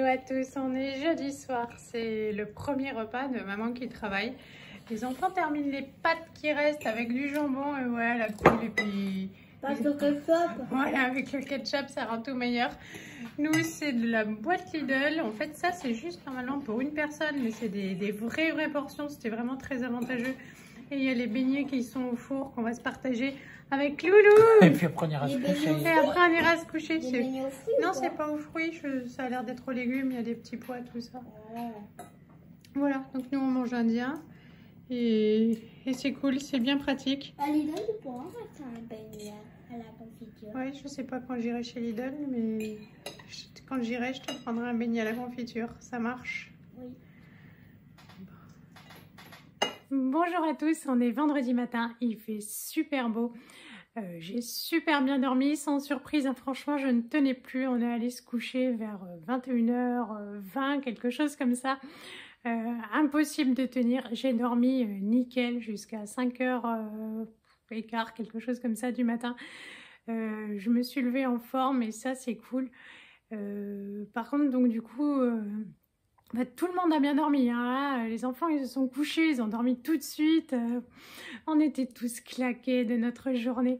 à tous, on est jeudi soir, c'est le premier repas de maman qui travaille. Les enfants terminent les pâtes qui restent avec du jambon et ouais, la cool et puis... Avec le ketchup. Voilà, avec le ketchup, ça rend tout meilleur. Nous, c'est de la boîte Lidl. En fait, ça, c'est juste normalement pour une personne, mais c'est des vraies portions. C'était vraiment très avantageux. Et il y a les beignets qui sont au four qu'on va se partager avec Loulou. Et puis après on ira se coucher. Et après on ira se coucher. Des beignets aux fruits, non, quoi. c'est pas aux fruits. Ça a l'air d'être aux légumes. Il y a des petits pois, tout ça. Voilà, donc nous on mange indien. Et c'est cool, c'est bien pratique. À Lidl, tu pourras faire un beignet à la confiture. Ouais, je sais pas quand j'irai chez Lidl, mais quand j'irai, je te prendrai un beignet à la confiture. Ça marche. Oui. Bonjour à tous, on est vendredi matin, il fait super beau. J'ai super bien dormi, sans surprise, hein, franchement je ne tenais plus. On est allé se coucher vers 21h20, quelque chose comme ça. Impossible de tenir, j'ai dormi nickel jusqu'à 5h15, quelque chose comme ça du matin. Je me suis levée en forme et ça c'est cool. Par contre donc du coup... tout le monde a bien dormi, hein. Les enfants ils se sont couchés, ils ont dormi tout de suite, on était tous claqués de notre journée,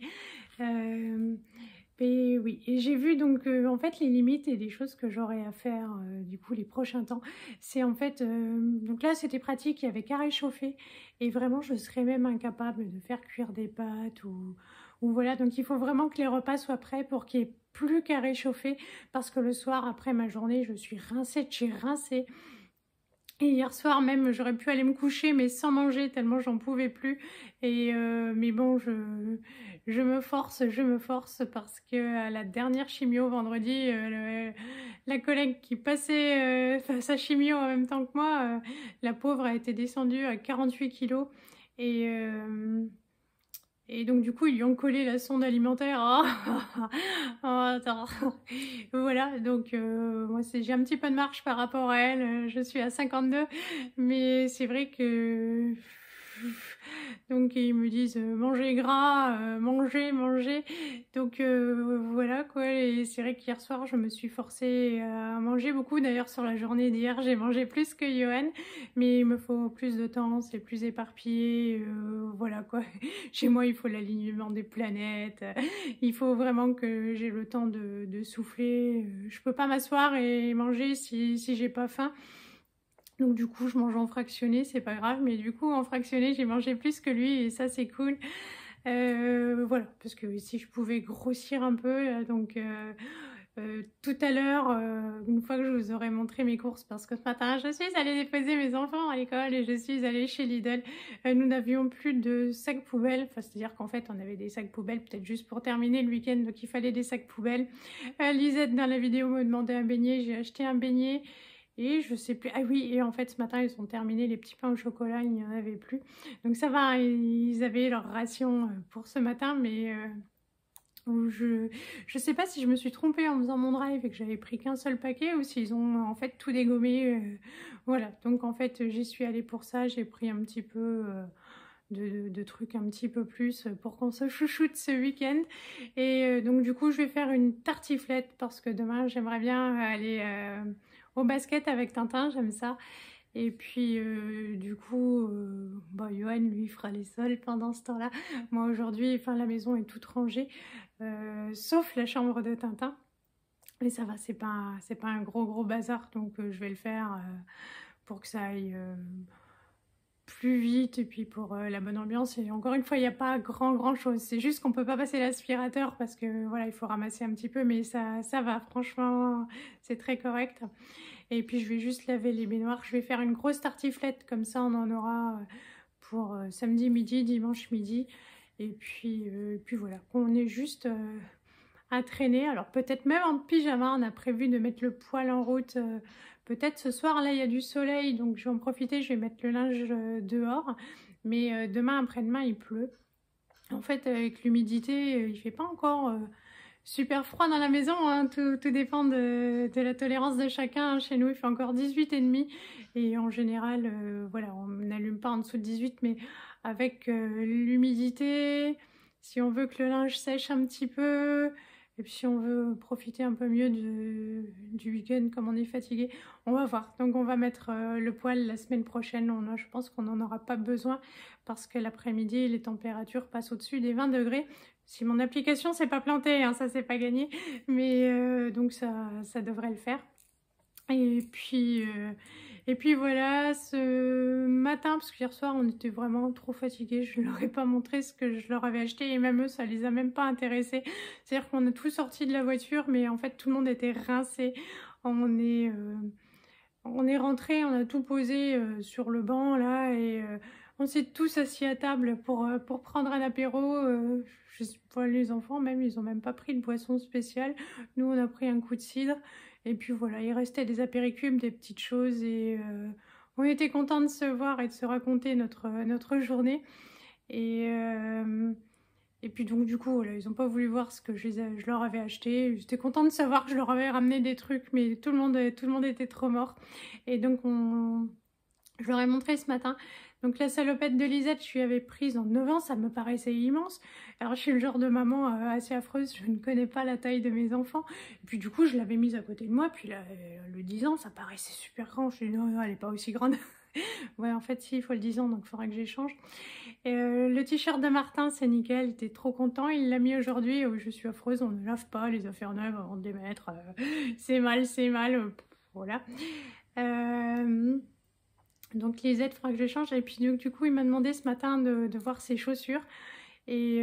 et oui, et j'ai vu donc en fait les limites et les choses que j'aurais à faire du coup les prochains temps, c'est en fait, donc là c'était pratique, il y avait qu'à réchauffer et vraiment je serais même incapable de faire cuire des pâtes ou voilà, donc il faut vraiment que les repas soient prêts pour qu'il n'y ait plus qu'à réchauffer parce que le soir après ma journée je suis rincée de chez rincée. Et hier soir même j'aurais pu aller me coucher mais sans manger tellement j'en pouvais plus. Et mais bon je me force parce que à la dernière chimio vendredi, la collègue qui passait sa chimio en même temps que moi, la pauvre a été descendue à 48 kilos et donc du coup ils lui ont collé la sonde alimentaire. Oh, attends. Voilà, donc moi j'ai un petit peu de marche par rapport à elle, je suis à 52, mais c'est vrai que... Donc ils me disent mangez gras, mangez, donc voilà quoi. Et c'est vrai qu'hier soir je me suis forcée à manger beaucoup, d'ailleurs sur la journée d'hier j'ai mangé plus que Johan, mais il me faut plus de temps, c'est plus éparpillé, voilà quoi. Chez moi il faut l'alignement des planètes, il faut vraiment que j'ai le temps de souffler, je peux pas m'asseoir et manger si j'ai pas faim. Donc du coup je mange en fractionné, c'est pas grave, mais du coup en fractionné j'ai mangé plus que lui et ça c'est cool. Voilà, parce que si je pouvais grossir un peu, donc tout à l'heure, une fois que je vous aurai montré mes courses, parce que ce matin je suis allée déposer mes enfants à l'école et je suis allée chez Lidl, nous n'avions plus de sacs poubelles, enfin c'est à dire qu'en fait on avait des sacs poubelles peut-être juste pour terminer le week-end, donc il fallait des sacs poubelles. Lisette dans la vidéo me demandait un beignet, j'ai acheté un beignet. Et je sais plus, ah oui, et en fait ce matin ils ont terminé les petits pains au chocolat, il n'y en avait plus. Donc ça va, ils avaient leur ration pour ce matin, mais je sais pas si je me suis trompée en faisant mon drive et que j'avais pris qu'un seul paquet ou s'ils ont en fait tout dégommé. Voilà, donc en fait j'y suis allée pour ça, j'ai pris un petit peu... de trucs un petit peu plus pour qu'on se chouchoute ce week-end. Et donc du coup je vais faire une tartiflette parce que demain j'aimerais bien aller au basket avec Tintin, j'aime ça. Et puis du coup Johan lui fera les sols pendant ce temps-là. Moi aujourd'hui, enfin la maison est toute rangée sauf la chambre de Tintin. Mais ça va, c'est pas un gros bazar, donc je vais le faire pour que ça aille plus vite et puis pour la bonne ambiance. Et encore une fois il n'y a pas grand chose, c'est juste qu'on peut pas passer l'aspirateur parce que voilà il faut ramasser un petit peu, mais ça va, franchement c'est très correct. Et puis je vais juste laver les baignoires, je vais faire une grosse tartiflette comme ça on en aura pour samedi midi, dimanche midi. Et puis voilà, on est juste à traîner. Alors peut-être même en pyjama, on a prévu de mettre le poêle en route. Peut-être ce soir, là il y a du soleil, donc je vais en profiter, je vais mettre le linge dehors. Mais demain, après-demain, il pleut. En fait, avec l'humidité, il fait pas encore super froid dans la maison, hein. Tout dépend de la tolérance de chacun, hein. Chez nous, il fait encore 18,5. Et en général, voilà, on n'allume pas en dessous de 18, mais avec l'humidité, si on veut que le linge sèche un petit peu... Et puis si on veut profiter un peu mieux du week-end comme on est fatigué, on va voir. Donc on va mettre le poêle la semaine prochaine. Je pense qu'on n'en aura pas besoin parce que l'après-midi, les températures passent au-dessus des 20 degrés. Si mon application s'est pas plantée, hein, ça c'est pas gagné. Mais donc ça devrait le faire. Et puis voilà, ce matin, parce qu'hier soir on était vraiment trop fatigués, je ne leur ai pas montré ce que je leur avais acheté et même eux ça les a même pas intéressés. C'est-à-dire qu'on a tout sorti de la voiture mais en fait tout le monde était rincé. On est rentré, on a tout posé sur le banc là et on s'est tous assis à table pour prendre un apéro. Je sais pas, les enfants même, ils ont même pas pris de boisson spéciale. Nous on a pris un coup de cidre. Et puis voilà, il restait des apéricubes, des petites choses et on était contents de se voir et de se raconter notre journée. Et puis donc du coup, voilà, ils n'ont pas voulu voir ce que je leur avais acheté. J'étais contente de savoir que je leur avais ramené des trucs, mais tout le monde était trop mort. Et donc je leur ai montré ce matin. Donc la salopette de Lisette, je lui avais prise en 9 ans, ça me paraissait immense. Alors je suis le genre de maman assez affreuse, je ne connais pas la taille de mes enfants. Et puis du coup, je l'avais mise à côté de moi, puis là, le 10 ans, ça paraissait super grand. Je lui ai dit non, elle n'est pas aussi grande. Ouais, en fait, si, il faut le 10 ans, donc il faudra que j'échange. Le t-shirt de Martin, c'est nickel, il était trop content. Il l'a mis aujourd'hui, je suis affreuse, on ne lave pas les affaires neuves avant de les mettre. C'est mal, voilà. Donc Lisette, il faudra que je change. Et puis du coup, il m'a demandé ce matin de voir ses chaussures. Et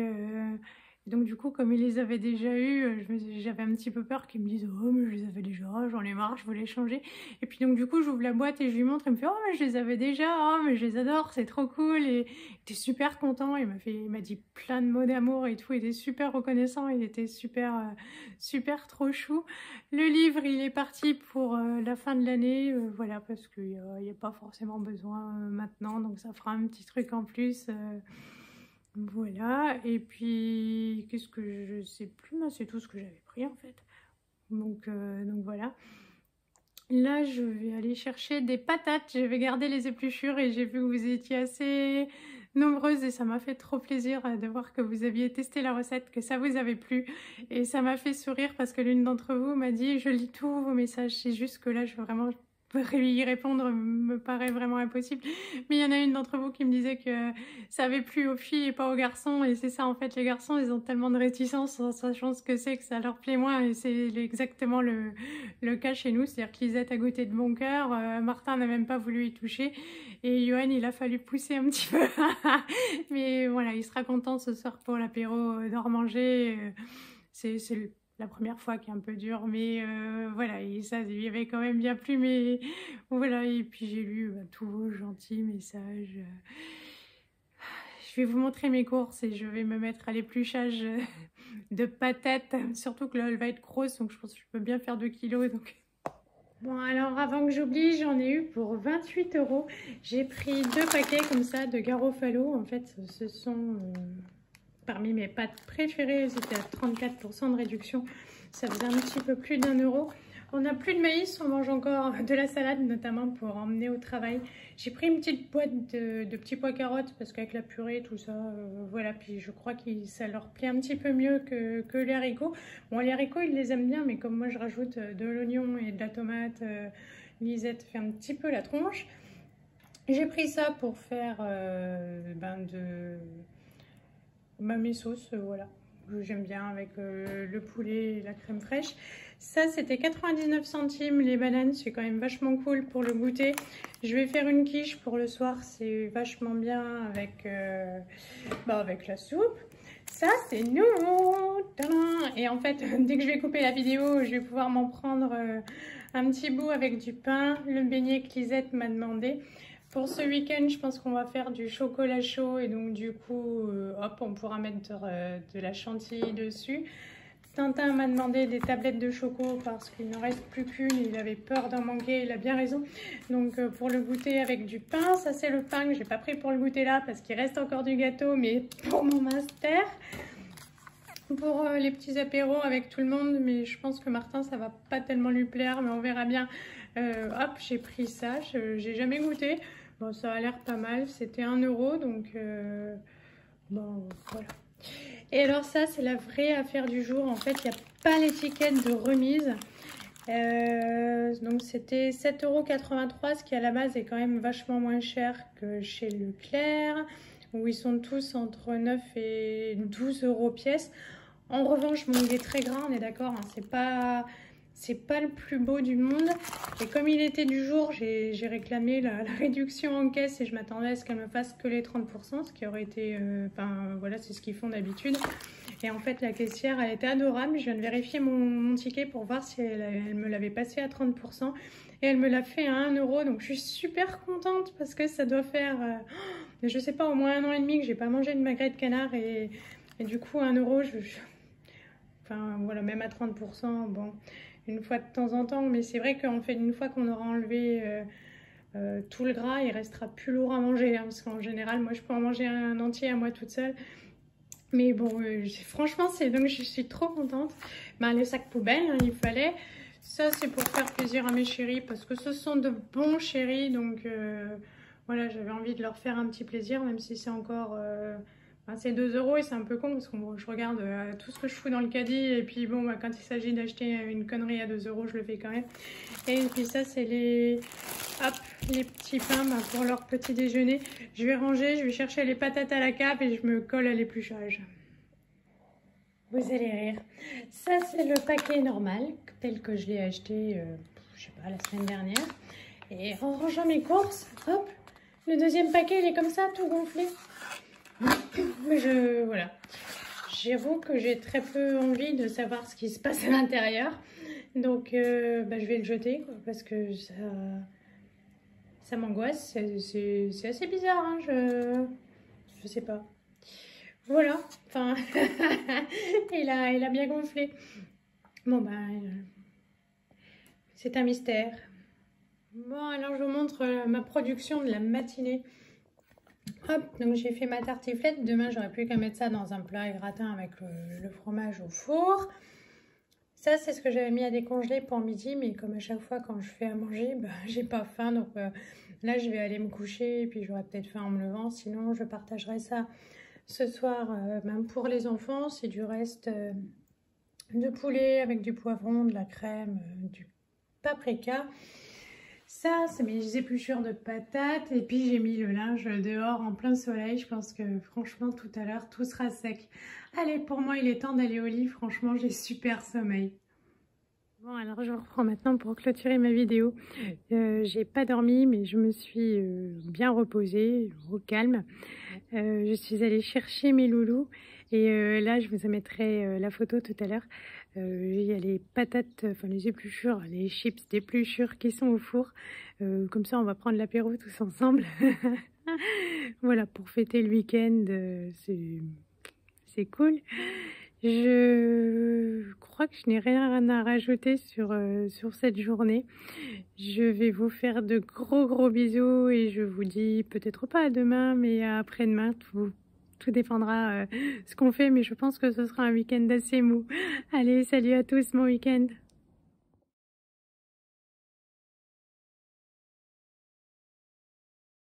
donc du coup, comme il les avait déjà eues, j'avais un petit peu peur qu'il me dise « Oh, mais je les avais déjà, j'en ai marre, je veux les changer. » Et puis donc du coup, j'ouvre la boîte et je lui montre. Il me fait « Oh, mais je les avais déjà, oh, mais je les adore, c'est trop cool. » Et il était super content. Il m'a dit plein de mots d'amour et tout. Il était super reconnaissant. Il était super trop chou. Le livre, il est parti pour la fin de l'année. Voilà, parce qu'il n'y a pas forcément besoin maintenant. Donc ça fera un petit truc en plus. Voilà, et puis qu'est-ce que je sais plus, moi c'est tout ce que j'avais pris en fait. Donc voilà. Là je vais aller chercher des patates, je vais garder les épluchures et j'ai vu que vous étiez assez nombreuses et ça m'a fait trop plaisir de voir que vous aviez testé la recette, que ça vous avait plu et ça m'a fait sourire parce que l'une d'entre vous m'a dit je lis tous vos messages, c'est juste que là je veux vraiment y répondre me paraît vraiment impossible, mais il y en a une d'entre vous qui me disait que ça avait plu aux filles et pas aux garçons, et c'est ça en fait, les garçons ils ont tellement de réticence en sachant ce que c'est que ça leur plaît moins, et c'est exactement le cas chez nous, c'est-à-dire que Lisette a goûté de bon cœur, Martin n'a même pas voulu y toucher, et Johan il a fallu pousser un petit peu, mais voilà, il sera content ce soir pour l'apéro d'en manger, c'est la première fois qui est un peu dur, mais voilà, et ça lui avait quand même bien plu, mais voilà, et puis j'ai lu tous vos gentils messages. Je vais vous montrer mes courses et je vais me mettre à l'épluchage de patates, surtout que là elle va être grosse, donc je pense que je peux bien faire 2 kilos, donc... Bon, alors avant que j'oublie, j'en ai eu pour 28 €. J'ai pris 2 paquets comme ça de Garofalo, en fait ce sont... Parmi mes pâtes préférées, c'était à 34% de réduction. Ça faisait un petit peu plus d'1 €. On n'a plus de maïs, on mange encore de la salade, notamment pour emmener au travail. J'ai pris une petite boîte de petits pois carottes, parce qu'avec la purée, tout ça, voilà. Puis je crois que ça leur plaît un petit peu mieux que les haricots. Bon, les haricots, ils les aiment bien, mais comme moi, je rajoute de l'oignon et de la tomate, Lisette fait un petit peu la tronche. J'ai pris ça pour faire mes sauces, voilà, que j'aime bien avec le poulet et la crème fraîche. Ça, c'était 99 centimes les bananes, c'est quand même vachement cool pour le goûter. Je vais faire une quiche pour le soir, c'est vachement bien avec, avec la soupe. Ça, c'est nouveau. Tadam! Et en fait, dès que je vais couper la vidéo, je vais pouvoir m'en prendre un petit bout avec du pain, le beignet que Lisette m'a demandé. Pour ce week-end, je pense qu'on va faire du chocolat chaud et donc du coup, hop, on pourra mettre de la chantilly dessus. Tintin m'a demandé des tablettes de choco parce qu'il n'en reste plus qu'une, il avait peur d'en manquer, il a bien raison. Donc pour le goûter avec du pain, ça c'est le pain que j'ai pas pris pour le goûter là parce qu'il reste encore du gâteau, mais pour mon master. Pour les petits apéros avec tout le monde, mais je pense que Martin ça va pas tellement lui plaire, mais on verra bien. Hop, j'ai pris ça, j'ai jamais goûté. Bon, ça a l'air pas mal, c'était 1 €, donc bon, voilà. Et alors ça, c'est la vraie affaire du jour. En fait, il y a pas l'étiquette de remise. Donc c'était 7,83 €, ce qui à la base est quand même vachement moins cher que chez Leclerc, où ils sont tous entre 9 et 12 € pièce. En revanche, bon, il est très gras, on est d'accord, hein, c'est pas le plus beau du monde. Et comme il était du jour, j'ai réclamé la réduction en caisse et je m'attendais à ce qu'elle me fasse que les 30%, ce qui aurait été... Enfin, voilà, c'est ce qu'ils font d'habitude. Et en fait, la caissière, elle était adorable. Je viens de vérifier mon ticket pour voir si elle me l'avait passé à 30%. Et elle me l'a fait à 1 €. Donc, je suis super contente parce que ça doit faire, je sais pas, au moins 1 an et demi que j'ai pas mangé de magret de canard. Et du coup, 1 €, enfin, voilà, même à 30%, bon, une fois de temps en temps. Mais c'est vrai qu'en fait, une fois qu'on aura enlevé tout le gras, il restera plus lourd à manger. Hein, parce qu'en général, moi, je peux en manger un entier à moi toute seule. Mais bon, franchement, donc je suis trop contente. Ben, les sacs poubelles, hein, il fallait. Ça, c'est pour faire plaisir à mes chéris parce que ce sont de bons chéris. Donc voilà, j'avais envie de leur faire un petit plaisir, même si c'est encore... c'est 2 € et c'est un peu con parce que bon, je regarde tout ce que je fous dans le caddie. Et puis bon, quand il s'agit d'acheter une connerie à 2 €, je le fais quand même. Et puis ça, c'est les petits pains pour leur petit déjeuner. Je vais ranger, je vais chercher les patates à la cape et je me colle à l'épluchage. Vous allez rire. Ça, c'est le paquet normal, tel que je l'ai acheté, je sais pas, la semaine dernière. Et en rangeant mes courses, hop, le deuxième paquet, il est comme ça, tout gonflé. Mais voilà. J'avoue que j'ai très peu envie de savoir ce qui se passe à l'intérieur. Donc, je vais le jeter, quoi, parce que ça m'angoisse. C'est assez bizarre, hein, je sais pas. Voilà, enfin, il a bien gonflé. Bon, c'est un mystère. Bon, alors je vous montre ma production de la matinée. Hop, donc j'ai fait ma tartiflette. Demain, j'aurais plus qu'à mettre ça dans un plat et gratin avec le fromage au four. Ça, c'est ce que j'avais mis à décongeler pour midi, mais comme à chaque fois quand je fais à manger, j'ai pas faim. Donc là, je vais aller me coucher et puis j'aurai peut-être faim en me levant. Sinon, je partagerai ça ce soir, même pour les enfants. C'est du reste de poulet avec du poivron, de la crème, du paprika. Ça, c'est mes épluchures de patates. Et puis, j'ai mis le linge dehors en plein soleil. Je pense que franchement, tout à l'heure, tout sera sec. Allez, pour moi, il est temps d'aller au lit. Franchement, j'ai super sommeil. Bon, alors je reprends maintenant pour clôturer ma vidéo. J'ai pas dormi, mais je me suis bien reposée, au calme. Je suis allée chercher mes loulous. Et là, je vous mettrai la photo tout à l'heure. Il y a les patates, enfin les épluchures, les chips d'épluchures qui sont au four. Comme ça, on va prendre l'apéro tous ensemble. Voilà, pour fêter le week-end, c'est cool. Je crois que je n'ai rien à rajouter sur cette journée. Je vais vous faire de gros bisous et je vous dis peut-être pas à demain, mais à après-demain. Tout dépendra ce qu'on fait, mais je pense que ce sera un week-end assez mou. Allez, salut à tous, bon week-end.